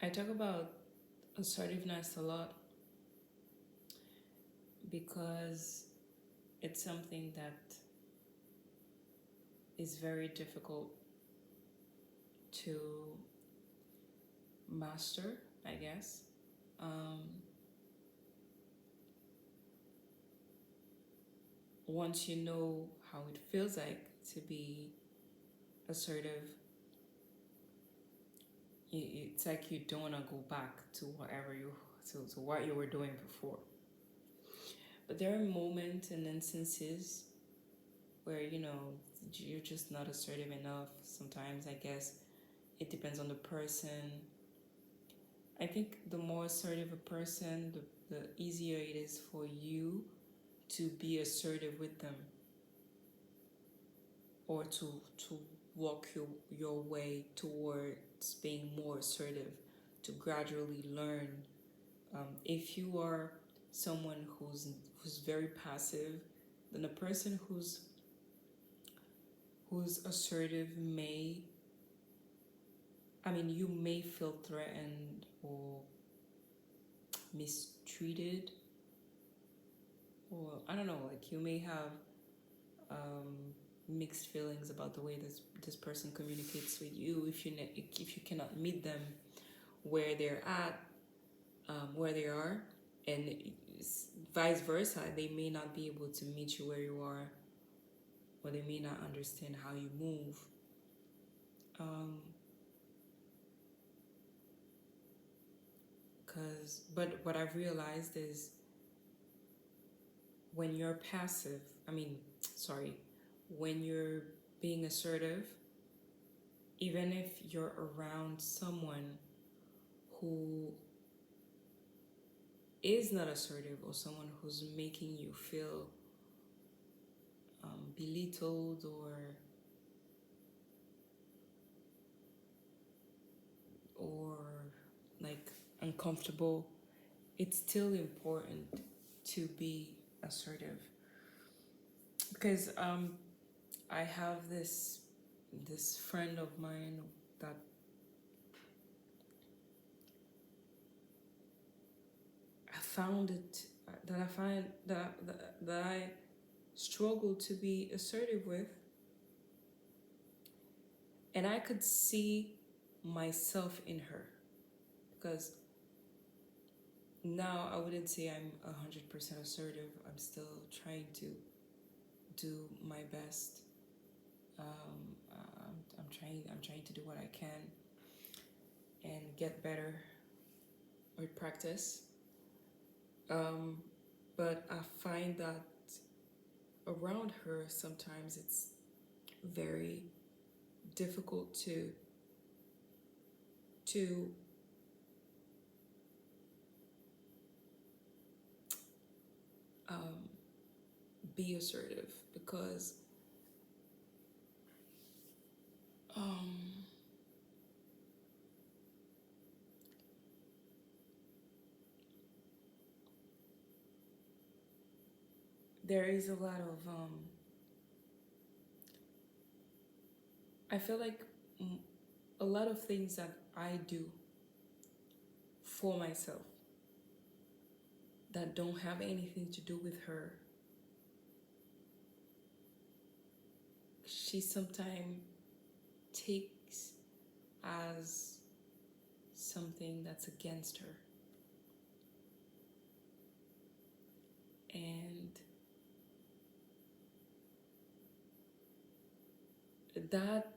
I talk about assertiveness a lot because it's something that is very difficult to master, I guess. Um, Once you know how it feels like to be assertive, it's like you don't want to go back to whatever to what you were doing before. But there are moments and instances where you're just not assertive enough. Sometimes I guess it depends on the person. I think the more assertive a person, the easier it is for you to be assertive with them, or to walk your way towards being more assertive, to gradually learn. If you are someone who's very passive, then a person who's assertive may, I mean, you may feel threatened or mistreated, or I don't know, like you may have mixed feelings about the way this person communicates with you if you cannot meet them where they're at, where they are, and vice versa. They may not be able to meet you where you are, or they may not understand how you move. But what I've realized is when you're passive, I mean, sorry, when you're being assertive, even if you're around someone who is not assertive or someone who's making you feel belittled or like uncomfortable, it's still important to be assertive because I have this friend of mine that I found it that I find that I struggle to be assertive with, and I could see myself in her because now I wouldn't say I'm 100% assertive. I'm still trying to do my best. I'm trying to do what I can and get better with practice. But I find that around her sometimes it's very difficult to um, be assertive because um, there is a lot of I feel like a lot of things that I do for myself that don't have anything to do with her, she sometimes takes as something that's against her. And that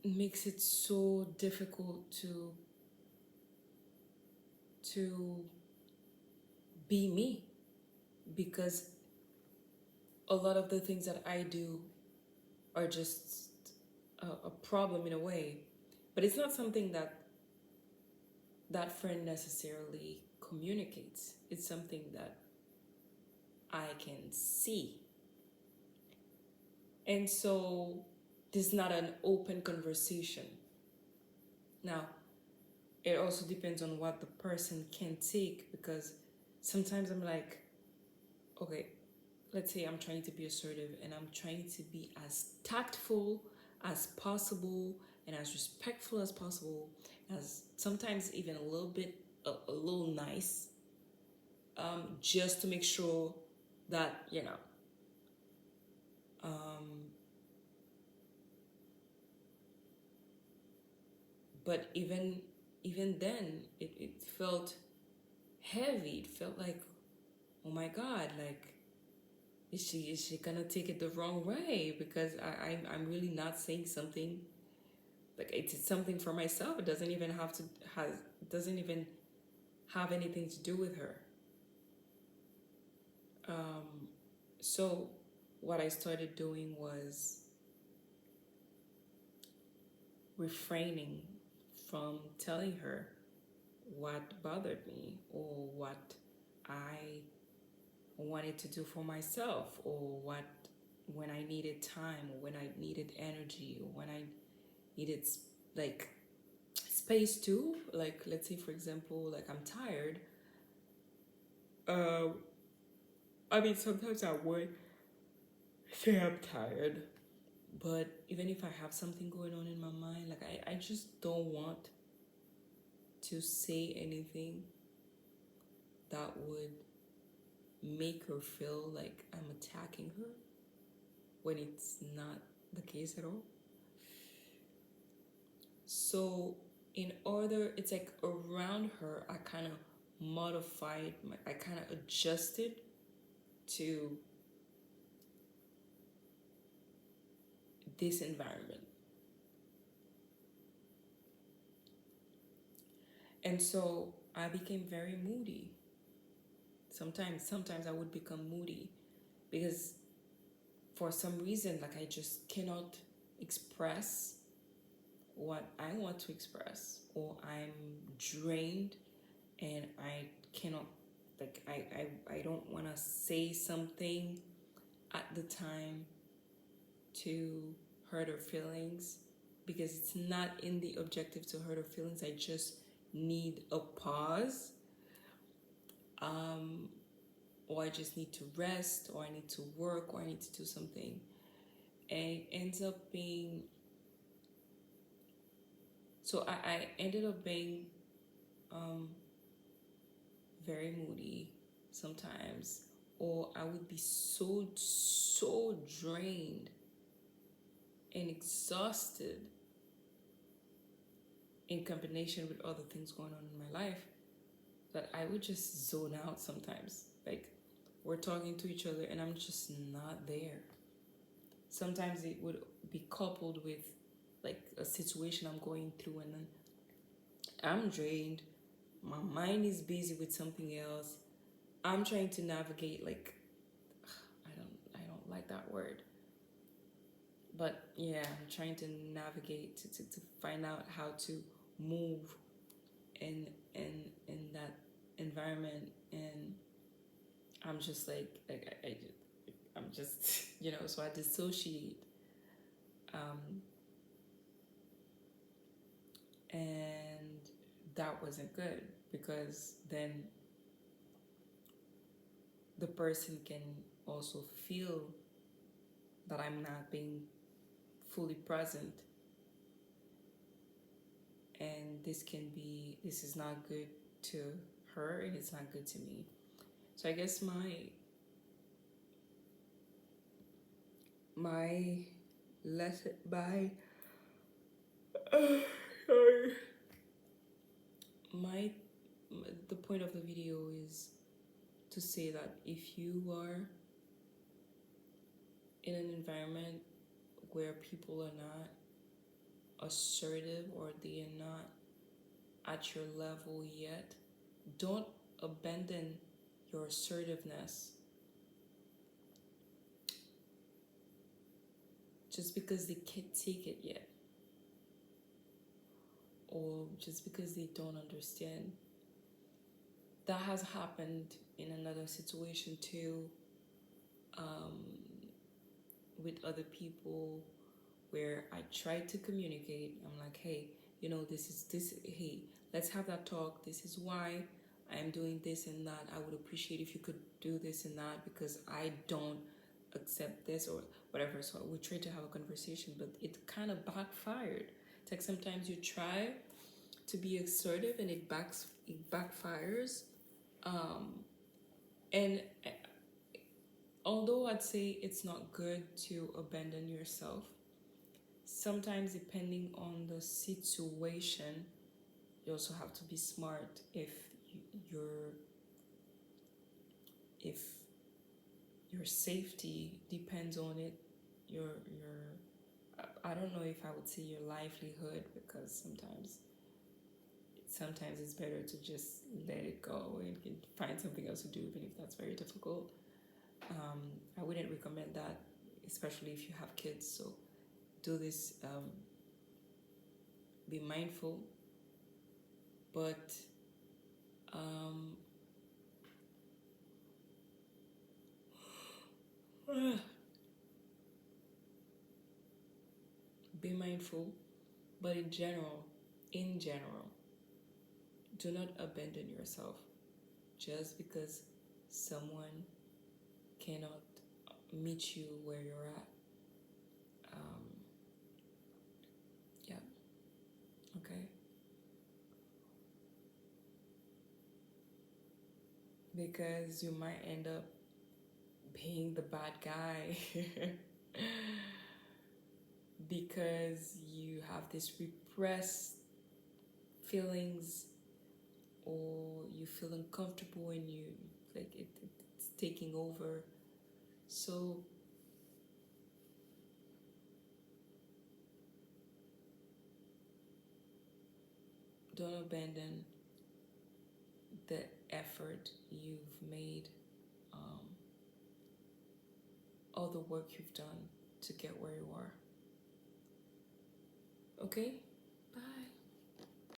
makes it so difficult to be me because a lot of the things that I do are just a problem in a way, but it's not something that that friend necessarily communicates. It's something that I can see. And so this is not an open conversation. Now, it also depends on what the person can take because sometimes I'm like, okay, let's say I'm trying to be assertive and I'm trying to be as tactful as possible and as respectful as possible, as sometimes even a little bit, a little nice, just to make sure that, um, but even then, it felt heavy. It felt like, oh my God, like, is she gonna take it the wrong way? Because I'm really not saying something, like it's something for myself. It doesn't even has doesn't even have anything to do with her. Um, so what I started doing was refraining from telling her what bothered me, or what I wanted to do for myself, or what, when I needed time, or when I needed energy, or when I needed like space too. Like, let's say for example, like I'm tired. Um, I mean, sometimes I would say I'm tired, but even if I have something going on in my mind, like I just don't want to say anything that would make her feel like I'm attacking her, when it's not the case at all. So in order, it's like around her, I kind of I kind of adjusted to this environment. And so I became very moody. Sometimes I would become moody because for some reason, like I just cannot express what I want to express, or I'm drained and I cannot, like I don't want to say something at the time to hurt her feelings, because it's not in the objective to hurt her feelings. I just need a pause, um, or I just need to rest, or I need to work, or I need to do something. And it ends up being, so I ended up being um, very moody sometimes, or I would be so drained and exhausted in combination with other things going on in my life, that I would just zone out sometimes. Like, we're talking to each other and I'm just not there. Sometimes it would be coupled with like a situation I'm going through, and then I'm drained. My mind is busy with something else. I'm trying to navigate, like, I don't like that word. But yeah, I'm trying to navigate to find out how to move in that environment. And I'm just like I'm just so I dissociate. um and that wasn't good, because then the person can also feel that I'm not being fully present, and this is not good to her, and it's not good to me. So I guess my lesson by sorry, my the point of the video is to say that if you are in an environment where people are not assertive, or they are not at your level yet, don't abandon your assertiveness just because they can't take it yet, or just because they don't understand. That has happened in another situation too, um, with other people, where I tried to communicate. I'm like, hey, this is this. Hey, let's have that talk. This is why I am doing this and that. I would appreciate if you could do this and that, because I don't accept this or whatever. So we tried to have a conversation, but it kind of backfired. Like sometimes you try to be assertive and it backfires. And although I'd say it's not good to abandon yourself, sometimes depending on the situation, you also have to be smart if you're if your safety depends on it, your I don't know if I would say your livelihood, because sometimes it's better to just let it go and find something else to do, even if that's very difficult. I wouldn't recommend that, especially if you have kids. So do this. Be mindful, but um, be mindful. But in general, do not abandon yourself just because someone cannot meet you where you're at. Um, yeah, okay. Because you might end up being the bad guy because you have this repressed feelings, or you feel uncomfortable and you like it's taking over. So don't abandon the effort you've made, um, all the work you've done to get where you are. Okay?